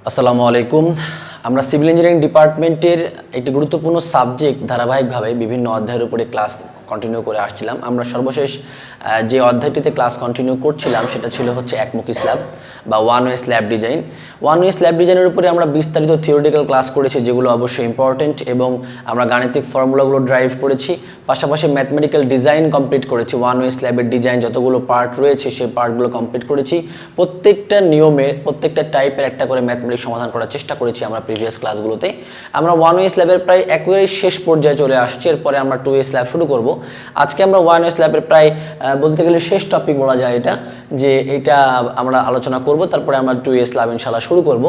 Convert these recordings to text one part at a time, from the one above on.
আসসালামু আলাইকুম। আমরা সিভিল ইঞ্জিনিয়ারিং ডিপার্টমেন্টের একটি গুরুত্বপূর্ণ সাবজেক্ট ধারাবাহিকভাবে বিভিন্ন অধ্যায়ের উপরে ক্লাস কন্টিনিউ করে আসছিলাম। আমরা সর্বশেষ যে অধ্যায়টিতে ক্লাস কন্টিনিউ করছিলাম সেটা ছিল হচ্ছে একমুখী স্ল্যাব বা one way slab design. One way slab ডিজাইনের উপরে আমরা বিস্তারিত থিওরিটিক্যাল ক্লাস করেছি, যেগুলো অবশ্যই ইম্পর্টেন্ট, এবং আমরা গাণিতিক ফর্মুলাগুলো ড্রাইভ করেছি, পাশাপাশি ম্যাথমেটিক্যাল ডিজাইন কমপ্লিট করেছি। ওয়ান ওয়ে স্ল্যাবের ডিজাইন যতগুলো পার্ট রয়েছে সেই পার্টগুলো কমপ্লিট করেছি। প্রত্যেকটা নিয়মের প্রত্যেকটা টাইপের একটা করে ম্যাথমেটিক্স সমাধান করার চেষ্টা করেছি আমরা প্রিভিয়াস ক্লাসগুলোতে। আমরা ওয়ান ওয়ে স্ল্যাবের প্রায় একেবারে শেষ পর্যায়ে চলে আসছি, এরপরে আমরা টু ওয়ে স্ল্যাব শুরু করব। আজকে আমরা ওয়ান ওয়ে স্ল্যাবের প্রায় বলতে গেলে শেষ টপিক বলা যায় এটা আমরা আলোচনা করব, তারপরে আমরা টু ওয়ে স্ল্যাব ইনশাআল্লাহ শুরু করব।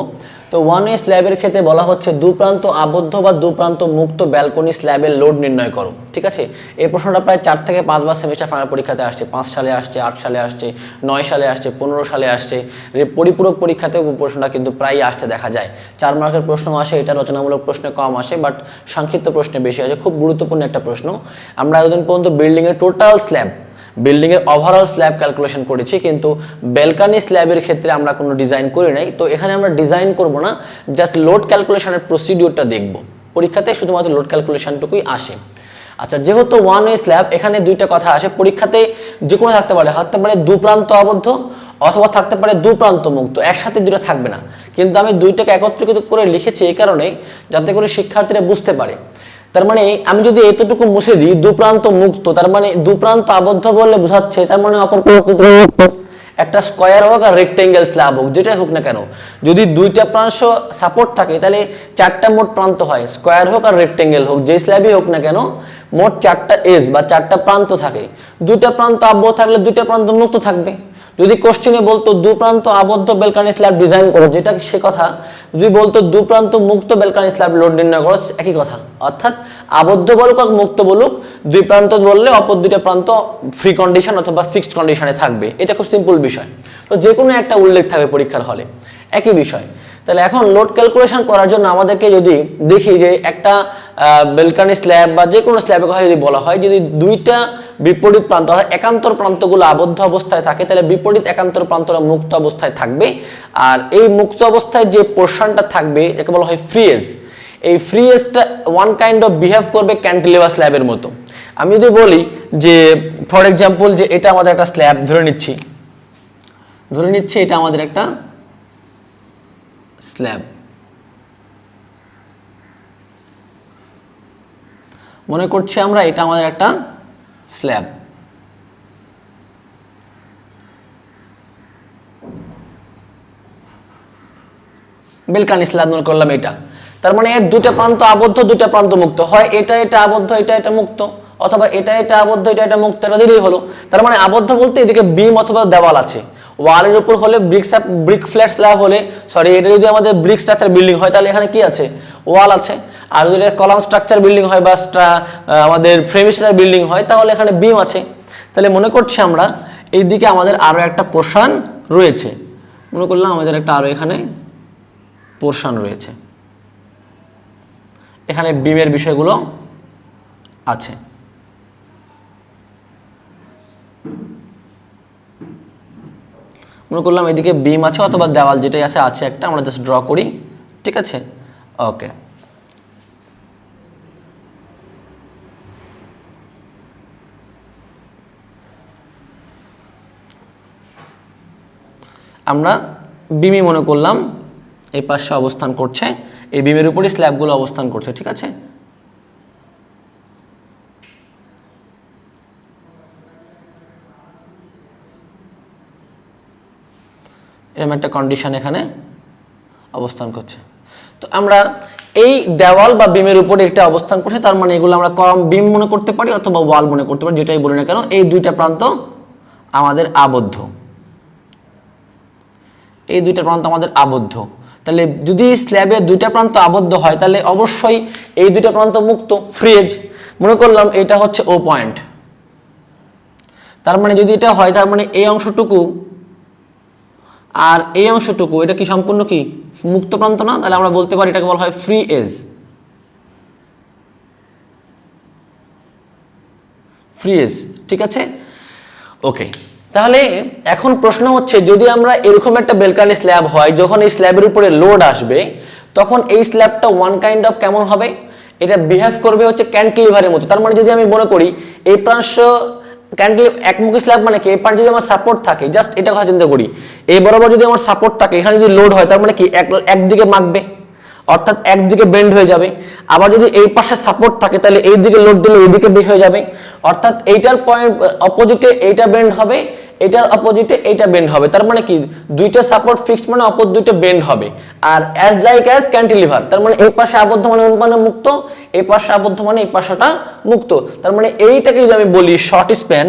তো ওয়ান ওয়ে স্ল্যাবের ক্ষেত্রে বলা হচ্ছে দুপ্রান্ত আবদ্ধ বা দুপ্রান্ত মুক্ত ব্যালকনি স্ল্যাবের লোড নির্ণয় করো। ঠিক আছে, এই প্রশ্নটা প্রায় 4 থেকে 5 বার সেমিস্টার ফাইনাল পরীক্ষাতে আসছে। 5 সালে আসছে, 8 সালে আসছে, 9 সালে আসছে, 15 সালে আসছে। পরিপূরক পরীক্ষাতেও প্রশ্নটা কিন্তু প্রায়ই আসতে দেখা যায়। 4 মার্কের প্রশ্ন আসে, এটা রচনামূলক প্রশ্নে কম আসে, বাট সংক্ষিপ্ত প্রশ্নে বেশি আসে। খুব গুরুত্বপূর্ণ একটা প্রশ্ন। আমরা এতদিন পর্যন্ত বিল্ডিংয়ের টোটাল স্ল্যাব, বিল্ডিংয়ের ওভারঅল স্ল্যাব ক্যালকুলেশন করেছি, কিন্তু ব্যালকনি স্ল্যাবের ক্ষেত্রে আমরা কোনো ডিজাইন করি নাই। তো এখানে আমরা ডিজাইন করব না, জাস্ট লোড ক্যালকুলেশনের প্রসিডিওরটা দেখব। পরীক্ষাতে শুধুমাত্র লোড ক্যালকুলেশনটুকুই আসে। আচ্ছা, যেহেতু ওয়ান ওয়ে স্ল্যাব, এখানে দুইটা কথা আসে পরীক্ষাতে, যে কোনো থাকতে পারে দুপ্রান্ত আবদ্ধ অথবা থাকতে পারে দুপ্রান্ত মুক্ত, একসাথে দুটো থাকবে না। কিন্তু আমি দুইটাকে একত্রিত করে লিখেছি এই কারণে, যাতে করে শিক্ষার্থীরা বুঝতে পারে। তার মানে আমি যদি এতটুকু মুছে দিই দুপ্রান্ত মুক্ত, তার মানে দুপ্রান্ত আবদ্ধ বললে বোঝাচ্ছে তার মানে অপর একটা স্কয়ার হোক আর রেক্টেঙ্গেল স্ল্যাব হোক, যেটাই হোক না কেন, যদি দুইটা প্রাংশ সাপোর্ট থাকে তাহলে 4টা মোট প্রান্ত হয়। স্কয়ার হোক আর রেক্টেঙ্গেল হোক, যে স্ল্যাবই হোক না কেন, মোট 4টা এজ বা 4টা প্রান্ত থাকে। দুইটা প্রান্ত আবদ্ধ থাকলে দুইটা প্রান্ত মুক্ত থাকবে। যদি কোশ্চেনে বলতো দুপ্রান্ত আবদ্ধ ব্যালকনি স্ল্যাব ডিজাইন করো, যেটা সে কথা। যদি বলতো দুপ্রান্ত মুক্ত ব্যালকনি স্ল্যাব লোড নির্ণয় করো, একই কথা। অর্থাৎ আবদ্ধ বলুক আর মুক্ত বলুক, দুই প্রান্ত বললে অপর দুইটা প্রান্ত ফ্রি কন্ডিশন অথবা ফিক্সড কন্ডিশনে থাকবে। এটা খুব সিম্পল বিষয়। তো যে কোনো একটা উল্লেখ থাকবে পরীক্ষার হলে, একই বিষয়। তাহলে এখন লোড ক্যালকুলেশন করার জন্য আমাদেরকে যদি দেখি যে একটা ব্যালকনি স্ল্যাব বা যে কোনো স্ল্যাবের কথা যদি বলা হয়, যদি দুইটা বিপরীত প্রান্ত হয়, একান্তর প্রান্তগুলো আবদ্ধ অবস্থায় থাকে, তাহলে বিপরীত একান্তর প্রান্তরা মুক্ত অবস্থায় থাকবে। আর এই মুক্ত অবস্থায় যে পোর্শনটা থাকবে একে বলা হয় ফ্রি এজ। এই ফ্রি এজটা ওয়ান কাইন্ড অফ বিহেভ করবে ক্যান্টিলিভার স্ল্যাবের মতো। আমি যদি বলি যে ফর এক্সাম্পল যে এটা আমাদের একটা স্ল্যাব ধরে নিচ্ছি এটা আমাদের একটা স্ল্যাব, মনে করছি আমরা এটা আমাদের একটা স্ল্যাব। বেলকানি স্ল্যাব মনে করলাম এটা। তার মানে এর দুটো প্রান্ত আবদ্ধ, দুটো প্রান্ত মুক্ত হয়। এটা আবদ্ধ, এটা মুক্ত, অথবা এটা আবদ্ধ, এটা মুক্ত, এটা দিলেই হলো। তার মানে আবদ্ধ বলতে এদিকে বিম অথবা দেওয়াল আছে। ওয়ালের উপর হলে ব্রিক ফ্ল্যাট স্ল্যাব হলে, সরি, এটা যদি আমাদের ব্রিক স্ট্রাকচার বিল্ডিং হয় তাহলে এখানে কি আছে? ওয়াল আছে। আর যদি কলাম স্ট্রাকচার বিল্ডিং হয় বা আমাদের ফ্রেম স্ট্রাকচার বিল্ডিং হয় তাহলে এখানে বিম আছে। তাহলে মনে করছি আমরা এইদিকে আমাদের আরো একটা পোর্শন রয়েছে। মনে করলাম আমাদের একটা আরো এখানে পোর্শন রয়েছে, এখানে বিমের বিষয়গুলো আছে। মনে করলাম এদিকে বিম আছে অথবা দেওয়াল যেটাই আছে একটা, আমরা জাস্ট ড্র করি। ঠিক আছে, ওকে। আমরা বিমি মনে করলাম এই পাশে অবস্থান করছে, এই বিমের উপরই স্ল্যাবগুলো অবস্থান করছে। ঠিক আছে, এরকম একটা কন্ডিশন এখানে অবস্থান করছে। তো আমরা এই দেওয়াল বা বিমের উপরে একটা অবস্থান করছে, তার মানে এগুলো আমরা কম বিম মনে করতে পারি অথবা ওয়াল মনে করতে পারি, যেটাই বলি না কেন। এই দুইটা প্রান্ত আমাদের আবদ্ধ, এই দুইটা প্রান্ত আমাদের আবদ্ধ। তাহলে যদি স্ল্যাবের দুইটা প্রান্ত আবদ্ধ হয় তাহলে অবশ্যই এই দুইটা প্রান্ত মুক্ত, ফ্রি এজ। মনে করলাম এটা হচ্ছে ও পয়েন্ট, তার মানে যদি এটা হয় তার মানে এই অংশটুকু আর এই অংশটুকু এটা কি সম্পূর্ণ কি মুক্ত প্রান্ত না? তাহলে আমরা বলতে পারি এটাকে বলা হয় ফ্রি এজ। ঠিক আছে, ওকে। তাহলে এখন প্রশ্ন হচ্ছে, যদি আমরা এরকম একটা বেলকানি স্ল্যাব হয়, যখন এই স্ল্যাবের উপরে লোড আসবে তখন এই স্ল্যাবটা ওয়ান কাইন্ড অফ কেমন হবে, এটা বিহেভ করবে হচ্ছে ক্যান্টিলিভারের মতো। তার মানে যদি আমি মনে করি এই পাশ একমুখী স্ল্যাব মানে কি, এই পাশে যদি আমার সাপোর্ট থাকে, জাস্ট এটা কথা চিন্তা করি, এই বরাবর যদি আমার সাপোর্ট থাকে, এখানে যদি লোড হয় তার মানে কি একদিকে মাখবে, অর্থাৎ একদিকে বেন্ড হয়ে যাবে। আবার যদি এই পাশে সাপোর্ট থাকে তাহলে এই দিকে লোড দিলে এই দিকে বের হয়ে যাবে, অর্থাৎ এইটার পয়েন্ট অপোজিটে এইটা বেন্ড হবে, এটার অপোজিটে এইটা বেন্ড হবে। তার মানে কি দুইটা সাপোর্ট ফিক্সড মানে অপর দুইটা বেন্ড হবে। আর অ্যাজ লাইক অ্যাজ ক্যান্টিলিভার, তার মানে এই পাশে আবদ্ধ মানে অন্য পাশে মুক্ত, এই পাশে আবদ্ধ মানে এই পাশটা মুক্ত। তার মানে এইটাকে যদি আমি বলি শর্ট স্প্যান,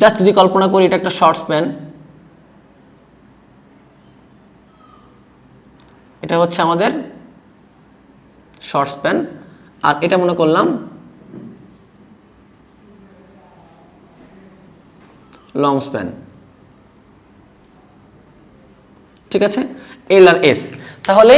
জাস্ট যদি কল্পনা করি এটা একটা শর্ট স্প্যান, এটা হচ্ছে আমাদের শর্ট স্প্যান, আর এটা মনে করলাম লং স্প্যান, ঠিক আছে, এল আর এস। তাহলে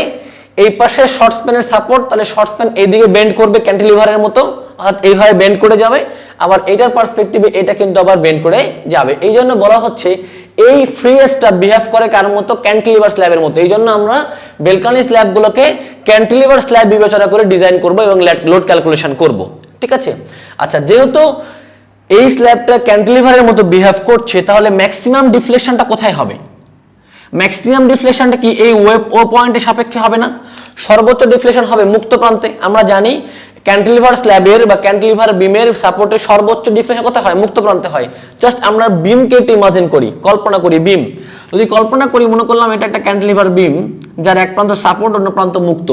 এই পাশে শর্ট স্প্যানের সাপোর্ট, তাহলে শর্ট স্প্যান এইদিকে বেন্ড করবে ক্যান্টিলিভারের মতো, অর্থাৎ এইভাবে বেন্ড করে যাবে, আবার এইটার পার্সপেক্টিভে এটা কিন্তু আবার বেন্ড করে যাবে। এই জন্য বলা হচ্ছে এই ফ্রিজটা বিহেভ করে কার মতো, ক্যান্টিলিভার স্ল্যাবের মতো। এই জন্য আমরা বেলকানি স্ল্যাবগুলোকে ক্যান্টিলিভার স্ল্যাব বিবেচনা করে ডিজাইন করব এবং লোড ক্যালকুলেশন করব, ঠিক আছে। আচ্ছা, যেহেতু এই স্ল্যাবটা ক্যান্টিলিভারের মতো বিহেভ করছে, তাহলে ম্যাক্সিমাম ডিফ্লেকশনটা কোথায় হবে? ম্যাক্সিমাম ডিফ্লেকশনটা কি এই ওয়েব ও পয়েন্টের সাপেক্ষে হবে না? সর্বোচ্চ ডিফ্লেকশন হবে মুক্ত প্রান্তে। আমরা জানি ক্যান্টিলিভার স্ল্যাবের বা ক্যান্টিলিভার বিমের সাপোর্টের সর্বোচ্চ ডিফ্লেকশন কোথায় হয়? মুক্ত প্রান্তে হয়। জাস্ট আমরা বিমকে একটু ইমাজিন করি, কল্পনা করি বিম। যদি কল্পনা করি, মনে করলাম এটা একটা ক্যান্টিলিভার বিম যার এক প্রান্ত সাপোর্ট অন্য প্রান্ত মুক্ত।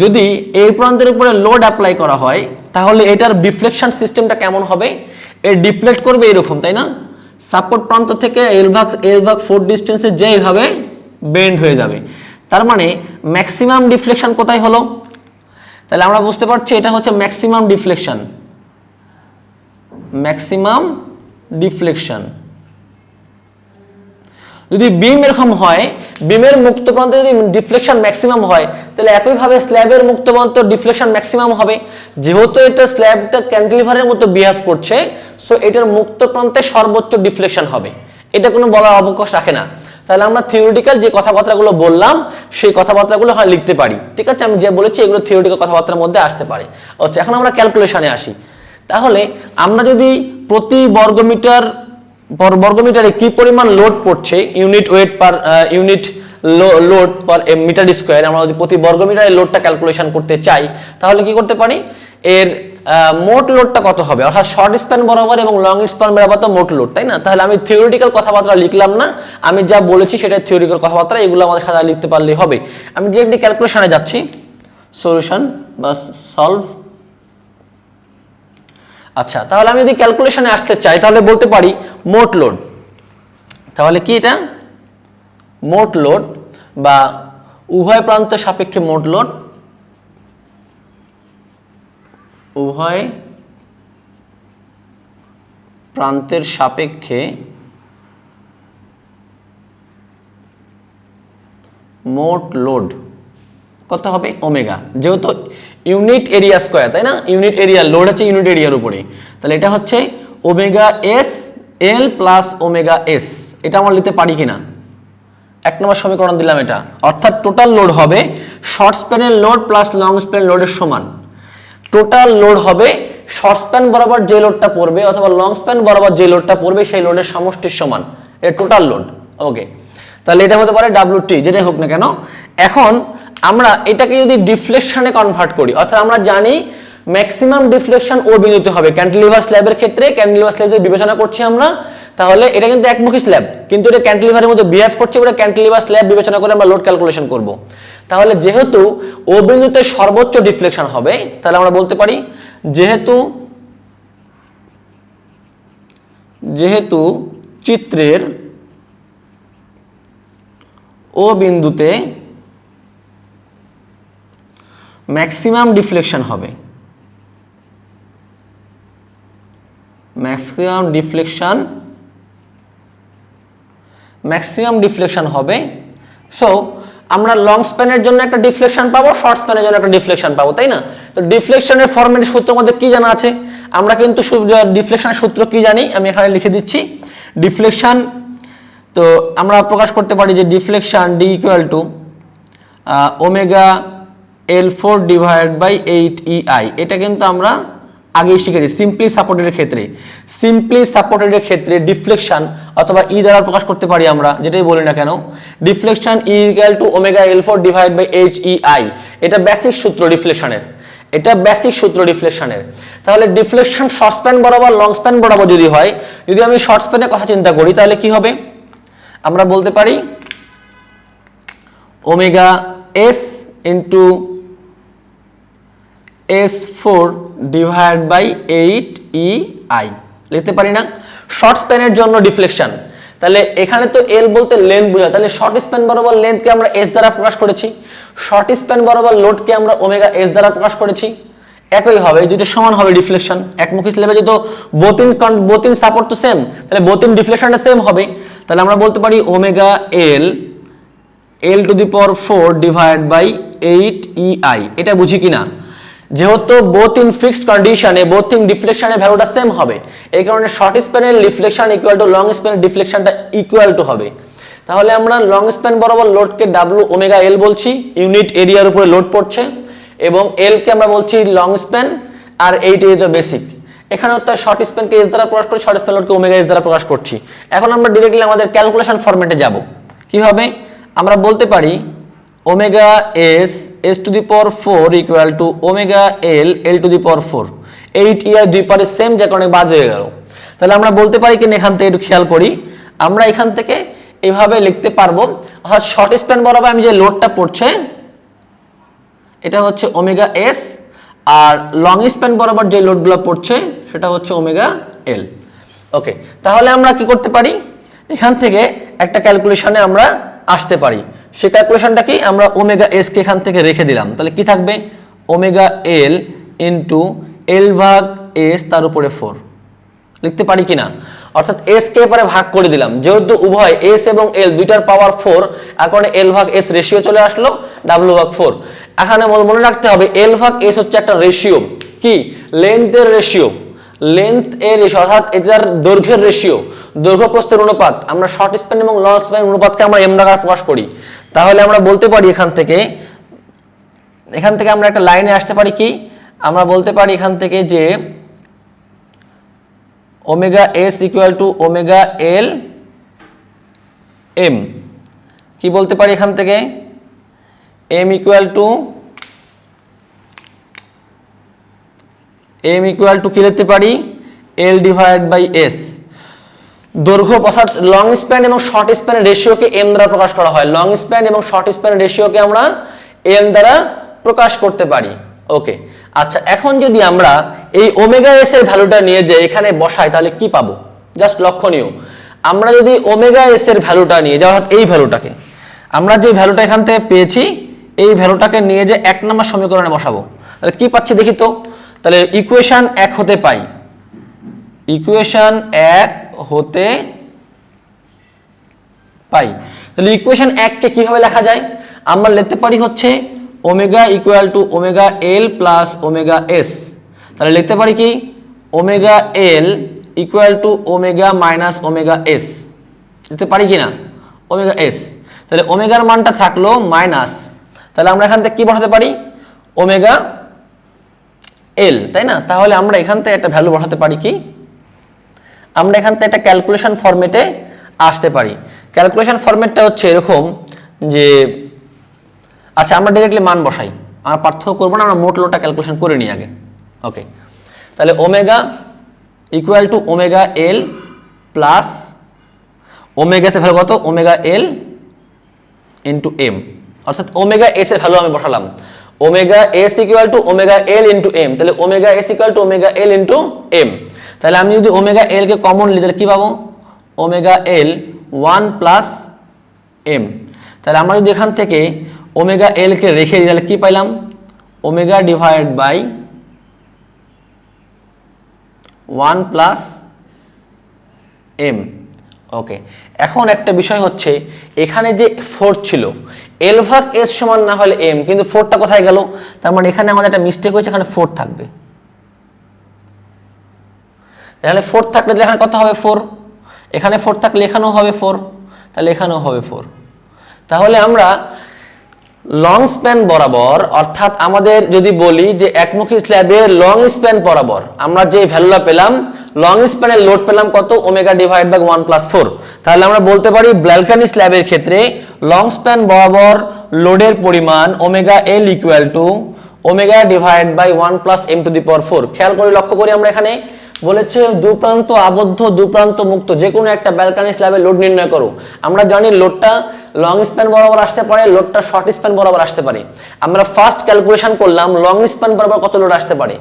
যদি এই প্রান্তের উপরে লোড অ্যাপ্লাই করা হয় তাহলে এটার ডিফ্লেকশন সিস্টেমটা কেমন হবে? এর ডিফ্লেক্ট করবে এরকম, তাই না? সাপোর্ট প্রান্ত থেকে এল ভাগ 4 ডিস্টেন্সে যেভাবে বেন্ড হয়ে যাবে। তার মানে ম্যাক্সিমাম ডিফ্লেকশন কোথায় হলো? তাহলে আমরা বুঝতে পারছি এটা হচ্ছে ম্যাক্সিমাম ডিফ্লেকশন। ম্যাক্সিমাম ডিফ্লেকশন যদি বিম এরকম হয়, বিমের মুক্ত প্রান্তে যদি ডিফ্লেকশন ম্যাক্সিমাম হয়, তাহলে একইভাবে স্ল্যাবের মুক্ত প্রান্ত ডিফ্লেকশন ম্যাক্সিমাম হবে। যেহেতু এটা স্ল্যাবটা ক্যান্টিলিভারের মতো বিহেভ করছে, সো এটার মুক্ত প্রান্তে সর্বোচ্চ ডিফ্লেকশন হবে। এটা কোনো বলার অবকাশ রাখে না। তাহলে আমরা থিওরিটিক্যাল যে কথাবার্তাগুলো বললাম সেই কথাবার্তাগুলো হয় লিখতে পারি, ঠিক আছে। আমি যে বলেছি এগুলো থিওরিটিক্যাল কথাবার্তার মধ্যে আসতে পারে। আচ্ছা, এখন আমরা ক্যালকুলেশনে আসি। তাহলে আমরা যদি প্রতি বর্গমিটারে কি পরিমাণ লোড পড়ছে, unit weight per unit load per metre square, আমরা যদি প্রতি বর্গমিটারে লোডটা ক্যালকুলেশন করতে চাই তাহলে কি করতে পারি? এর মোট লোডটা কত হবে, অর্থাৎ শর্ট স্প্যান বরাবর এবং লং স্প্যান বরাবর তো মোট লোড, তাই না? তাহলে আমি থিওরিটিক্যাল কথাবার্তা লিখলাম না, আমি যা বলেছি সেটা থিওরিটিক্যাল কথাবার্তা, এগুলো আমাদের সাথে লিখতে পারলেই হবে। আমি ডিরেক্টলি ক্যালকুলেশনে যাচ্ছি, সলিউশন বা সলভ। আচ্ছা, তাহলে আমি যদি ক্যালকুলেশনে আসতে চাই তাহলে বলতে পারি মোট লোড। তাহলে কি এটা? মোট লোড বা উভয় প্রান্তের সাপেক্ষে মোট লোড, উভয় প্রান্তের সাপেক্ষে মোট লোড কত হবে? ওমেগা। যেহেতু ইউনিট এরিয়া স্কয়ার, তাই না? ইউনিট এরিয়া লোড হচ্ছে ইউনিট এরিয়ার উপরে, তাহলে এটা হচ্ছে omega S L plus omega S. এটা আমরা লিখতে পারি কিনা? 1 নম্বর সমীকরণ দিলাম এটা, অর্থাৎ টোটাল লোড হবে শর্ট স্প্যানের লোড প্লাস লং স্প্যানের লোডের সমান। টোটাল লোড হবে শর্ট স্প্যান বরাবর যে লোডটা পড়বে অথবা লং স্প্যান বরাবর যে লোডটা পড়বে সেই লোডের সমষ্টির সমান, এটা টোটাল লোড। ওকে, তাহলে এটা হতে পারে WT, যেটাই হোক না কেন। এখন আমরা এটাকে যদি ডিফ্লেকশনে কনভার্ট করি, অর্থাৎ আমরা জানি ম্যাক্সিমাম ডিফ্লেকশন ও বিন্দুতে হবে ক্যান্টিলিভার স্ল্যাবের ক্ষেত্রে। ক্যান্টিলিভার স্ল্যাব যদি বিবেচনা করছি আমরা, তাহলে এটা কিন্তু একমুখী স্ল্যাব, কিন্তু এটা ক্যান্টিলিভারের মধ্যে বিহেভ করছে, এটা ক্যান্টিলিভার স্ল্যাব বিবেচনা করে আমরা লোড ক্যালকুলেশন করব। তাহলে যেহেতু ও বিন্দুতে সর্বোচ্চ ডিফ্লেকশন হবে, তাহলে আমরা বলতে পারি যেহেতু চিত্রের ও বিন্দুতে ম্যাক্সিমাম ডিফ্লেকশন হবে, ম্যাক্সিমাম ডিফ্লেকশন হবে। সো আমরা লং স্প্যানের জন্য একটা ডিফ্লেকশন পাবো, শর্ট স্প্যানের জন্য একটা ডিফ্লেকশন পাবো, তাই না? তো ডিফ্লেকশনের ফরম্যাটের সূত্র আমাদের কি জানা আছে? আমরা কিন্তু ডিফ্লেকশনের সূত্র কি জানি, আমি এখানে লিখে দিচ্ছি। ডিফ্লেকশন তো আমরা প্রকাশ করতে পারি যে deflection D equal to omega L4 divide by 8EI। এটা কিন্তু আমরা আগেই শিখেছি সিম্পলি সাপোর্টেড ক্ষেত্রে। সিম্পলি সাপোর্টেড ক্ষেত্রে ডিফ্লেকশন অথবা ই দ্বারা প্রকাশ করতে পারি আমরা, যেটাই বলি না কেন, deflection E equal to omega L4 divide by 8EI। এটা বেসিক সূত্র ডিফ্লেকশনের, এটা বেসিক সূত্র ডিফ্লেকশনের। তাহলে ডিফ্লেকশন শর্ট স্প্যান বরাবর লং স্প্যান বরাবর যদি হয়, যদি আমি শর্ট স্প্যানের কথা চিন্তা করি, তাহলে কি হবে? আমরা বলতে পারি omega S into S4 divide by 8EI লিখতে পারি না? শর্ট স্প্যানের জন্য ডিফ্লেকশন। তাহলে এখানে তো এল বলতে লেন্থ বোঝায়, তাহলে শর্ট স্প্যান বরাবর লেন্থকে আমরা এস দ্বারা প্রকাশ করেছি, শর্ট স্প্যান বরাবর লোডকে আমরা ওমেগা এস দ্বারা প্রকাশ করেছি। একই হবে, এই দুটো সমান হবে ডিফ্লেকশন। একমুখী স্ল্যাবে যেহেতু বোথ ইন সাপোর্ট তো সেম, তাহলে বোথ ইন ডিফ্লেকশনটা সেম হবে। তাহলে আমরা বলতে পারি omega L to the power 4 divide by 8EI। এটা বুঝি কিনা? যেহেতু বোথ ইন ফিক্সড কন্ডিশনে বোথ ইন ডিফ্লেকশনের ভ্যালুটা সেম হবে, এই কারণে শর্ট স্প্যানের ডিফ্লেকশন ইকুয়াল টু লং স্প্যানের ডিফ্লেকশনটা ইকুয়াল টু হবে। তাহলে আমরা লং স্প্যান বরাবর লোডকে W ওমেগা L বলছি, ইউনিট এরিয়ার উপরে লোড পড়ছে, এবং L কে আমরা বলছি লং স্প্যান, আর 8 ইজ দ্য বেসিক। এখানে তো শর্ট স্প্যানকে এস দ্বারা প্রকাশ করছি, শর্ট স্প্যান লোডকে ওমেগা এস দ্বারা প্রকাশ করছি। এখন আমরা ডিরেক্টলি আমাদের ক্যালকুলেশন ফরম্যাটে যাব। কিভাবে? আমরা বলতে পারি omega S two the power 4 equal to omega L two the power 4। 8EI দুই পারে সেম, যে কারণে বাজ হয়ে গেল। তাহলে আমরা বলতে পারি কিনা, এখান থেকে একটু খেয়াল করি, আমরা এখান থেকে এভাবে লিখতে পারবো, অর্থাৎ শর্ট স্প্যান বরাবর আমি যে লোডটা পড়ছে এটা হচ্ছে ওমেগা এস, আর লং স্প্যান বরাবর যে লোডগুলো পড়ছে সেটা হচ্ছে ওমেগা এল। ওকে, তাহলে আমরা কি করতে পারি, এখান থেকে একটা ক্যালকুলেশনে আমরা আসতে পারি। সেই ক্যালকুলেশনটা কি, আমরা ওমেগা এস কে এখান থেকে রেখে দিলাম, তাহলে কি থাকবে? ওমেগা এল ইন্টু এল ভাগ এস তার উপরে 4 লিখতে পারি কিনা? অর্থাৎ এস কে এবারে ভাগ করে দিলাম, যেহেতু উভয় এস এবং এল দুইটার পাওয়ার 4, এখন এল ভাগ এস রেশিও চলে আসলো ডাব্লিউ ভাগ 4। এখানে মনে রাখতে হবে এল ভাগ এস হচ্ছে একটা রেশিও, কি লেন্থের রেশিও, লেন্থ এর রেশিও, অর্থাৎ এটার দৈর্ঘ্যের রেশিও, দৈর্ঘ্য প্রস্থের অনুপাত। আমরা শর্ট স্প্যান এবং লং স্প্যান অনুপাতকে আমরা এম দ্বারা প্রকাশ করি। তাহলে আমরা বলতে পারি এখান থেকে আমরা একটা লাইনে আসতে পারি, কি আমরা বলতে পারি এখান থেকে যে omega S equal to omega L M. কি বলতে পারি এখান থেকে? এম ইকুয়াল টু কি লিখতে পারি? এল ডিভাইড বাই এস। দৈর্ঘ্য অর্থাৎ লং স্প্যান এবং শর্ট স্প্যানের রেশিওকে এম দ্বারা প্রকাশ করা হয়, লং স্প্যান এবং শর্ট স্প্যানের রেশিওকে আমরা এম দ্বারা প্রকাশ করতে পারি। ওকে, আচ্ছা, এখন যদি আমরা এই ওমেগা এস এর ভ্যালুটা নিয়ে যাই এখানে বসাই, তাহলে কি পাবো? জাস্ট লক্ষণীয়, আমরা যদি ওমেগা এস এর ভ্যালুটা নিয়ে যাই, অর্থাৎ এই ভ্যালুটাকে, আমরা যে ভ্যালুটা এখান থেকে পেয়েছি এই ভ্যালুটাকে নিয়ে যে 1 নম্বর সমীকরণে বসাবো, তাহলে কি পাচ্ছি দেখি তো। তাহলে ইকুয়েশন 1 হতে পাই, ইকুয়েশন 1 হতে পাই। তাহলে ইকুয়েশন 1 কে কিভাবে লেখা যায়? আমরা লিখতে পারি হচ্ছে omega equal to omega L plus omega S. তাহলে লিখতে পারি কি omega L equal to omega minus omega S, লিখতে পারি কিনা? Omega S. তাহলে ওমেগার মানটা থাকলো মাইনাস, তাহলে আমরা এখান থেকে কি বসাতে পারি? ওমেগা এল, তাই না? তাহলে আমরা এখান থেকে একটা ভ্যালু বসাতে পারি, কি আমরা এখান থেকে একটা ক্যালকুলেশন ফরম্যাটে আসতে পারি। ক্যালকুলেশন ফরম্যাটটা হচ্ছে এরকম যে, আচ্ছা আমরা ডাইরেক্টলি মান বসাই, আমরা পার্থক্য করবো না, আমরা মোট লোডটা ক্যালকুলেশন করে নিই আগে। ওকে, তাহলে omega equal to omega L plus omega এর ভ্যালু কত? ওমেগা এল ইন্টু এম, অর্থাৎ ওমেগা এস এর ভ্যালু আমি বসালাম omega S equal to omega L into M. তাহলে omega S equal to omega L into M. তাহলে আমি যদি ওমেগা এল কে কমন নিই তাহলে কি পাবো? Omega L 1 plus M. তাহলে আমরা যদি এখান থেকে ওমেগা এল কে রেখে দিই তাহলে কি পাইলাম? Omega divide by 1 plus M. Okay, এখন একটা বিষয় হচ্ছে এখানে যে 4 ছিল, এল ভাগ এস সমান না হলে এম, কিন্তু 4টা কোথায় গেল? তার মানে এখানে আমাদের একটা মিস্টেক হয়েছে, এখানে 4 থাকবে। এখানে 4 থাকলে এখানে কত হবে? 4। এখানে 4 থাকলে এখানেও হবে 4। তাহলে এখানেও হবে 4। তাহলে আমরা লং স্প্যান বরাবর, অর্থাৎ আমাদের যদি বলি যে একমুখী স্ল্যাবের লং স্প্যান বরাবর আমরা যে ভ্যালুটা পেলাম, লং স্প্যানের লোড পেলাম কত, ওমেগা ডিভাইড বাই 1+4। তাহলে আমরা বলতে পারি ব্যালকানি স্ল্যাবের ক্ষেত্রে লং স্প্যান বরাবর লোডের পরিমাণ omega L equal to omega divide by 1+m⁴। খেয়াল করে লক্ষ্য করি, আমরা এখানে বলেছে দুপ্রান্ত আবদ্ধ দুপ্রান্ত মুক্ত যে কোনো একটা ব্যালকানি স্ল্যাবের লোড নির্ণয় করো। আমরা জানি লোডটা লং স্প্যান বরাবর আসতে পারে, লোডটা শর্ট স্প্যান বরাবর আসতে পারে। আমরা ফার্স্ট ক্যালকুলেশন করলাম লং স্প্যান বরাবর কত লোড আসতে পারে।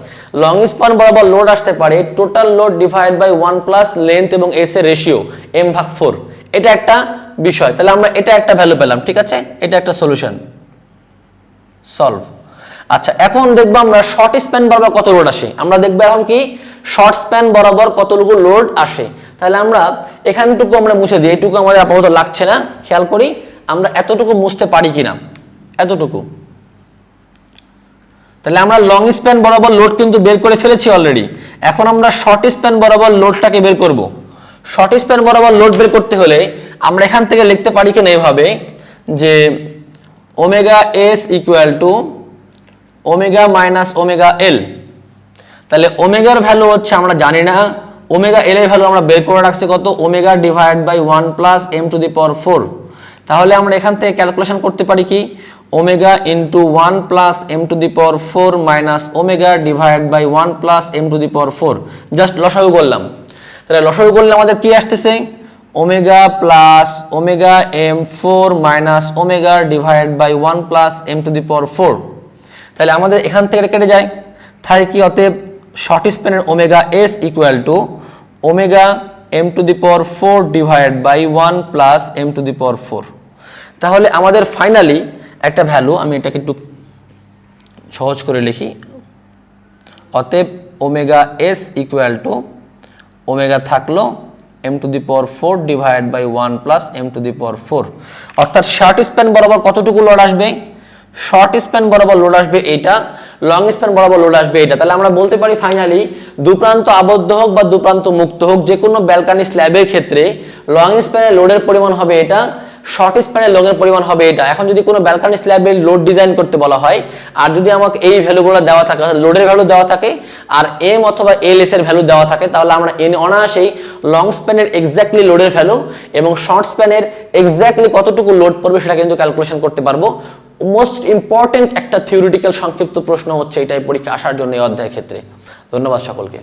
লং স্প্যান বরাবর লোড আসতে পারে total load divide by 1+ length এবং এস এর রেশিও m/4। এটা একটা বিষয়। তাহলে আমরা এটা একটা ভ্যালু পেলাম, ঠিক আছে, এটা একটা সলিউশন সলভ। আচ্ছা, এখন দেখবো আমরা শর্ট স্প্যান বরাবর কত লোড আসে। আমরা দেখবো এখন কি শর্ট স্প্যান বরাবর কতটুকু লোড আসে। তাহলে আমরা এখানটুকু আমরা মুছে দিই, এইটুকু আমাদের আপাতত লাগছে না। খেয়াল করি আমরা এতটুকু মুছতে পারি কিনা, এতটুকু। তাহলে আমরা লং স্প্যান বরাবর লোড কিন্তু বের করে ফেলেছি অলরেডি। এখন আমরা শর্ট স্প্যান বরাবর লোডটাকে বের করব। শর্ট স্প্যান বরাবর লোড বের করতে হলে আমরা এখান থেকে লিখতে পারি কিনা এভাবে যে omega S equal to omega minus omega এল। তাহলে ওমেগার ভ্যালু হচ্ছে আমরা জানি না, ওমেগা এল এর ভ্যালু আমরা বের করে রাখছি কত, ওমেগা ডিভাইড বাই 1+m⁴। তাহলে আমরা এখান থেকে ক্যালকুলেশন করতে পারি কি omega into 1+m⁴ minus omega divide by 1+m⁴। Just লসাগু করলাম। তাহলে লসাগু করলে আমাদের কি আসতেছে, omega plus omega m4 minus omega divide by 1+m⁴। তাহলে আমাদের এখান থেকে কেটে যায়, তাহলে কি অতএব শর্ট স্প্যানের omega S equal to omega m⁴ divide by 1+m⁴। তাহলে আমাদের ফাইনালি একটা ভ্যালু, আমি এটাকে একটু সহজ করে লিখি, অতএব omega S equal to omega থাকলো m⁴ ডিভাইড বাই 1+m⁴। অর্থাৎ শর্ট স্প্যান বরাবর কতটুকু লোড আসবে, শর্ট স্প্যান বরাবর লোড আসবে এইটা, লং স্প্যান বরাবর লোড আসবে এটা। তাহলে আমরা বলতে পারি ফাইনালি দুপ্রান্ত আবদ্ধ হোক বা দুপ্রান্ত মুক্ত হোক যে কোনো ব্যালকানি স্ল্যাবের ক্ষেত্রে লং স্প্যানের লোডের পরিমাণ হবে এটা, শর্ট স্প্যানের লোডের পরিমাণ হবে এটা। এখন যদি কোনো ব্যালকানি স্ল্যাবের লোড ডিজাইন করতে বলা হয় আর যদি আমাকে এই ভ্যালুগুলো দেওয়া থাকে, লোডের ভ্যালু দেওয়া থাকে আর এম অথবা এল এস এর ভ্যালু দেওয়া থাকে, তাহলে আমরা অনায়াসেই লং স্প্যানের এক্স্যাক্টলি লোডের ভ্যালু এবং শর্ট স্প্যানের এক্স্যাক্টলি কতটুকু লোড পড়বে সেটা কিন্তু ক্যালকুলেশন করতে পারবো। মোস্ট ইম্পর্টেন্ট একটা থিওরিটিক্যাল সংক্ষিপ্ত প্রশ্ন হচ্ছে এটাই পরীক্ষা আসার জন্য এই অধ্যায়ের ক্ষেত্রে। ধন্যবাদ সকলকে।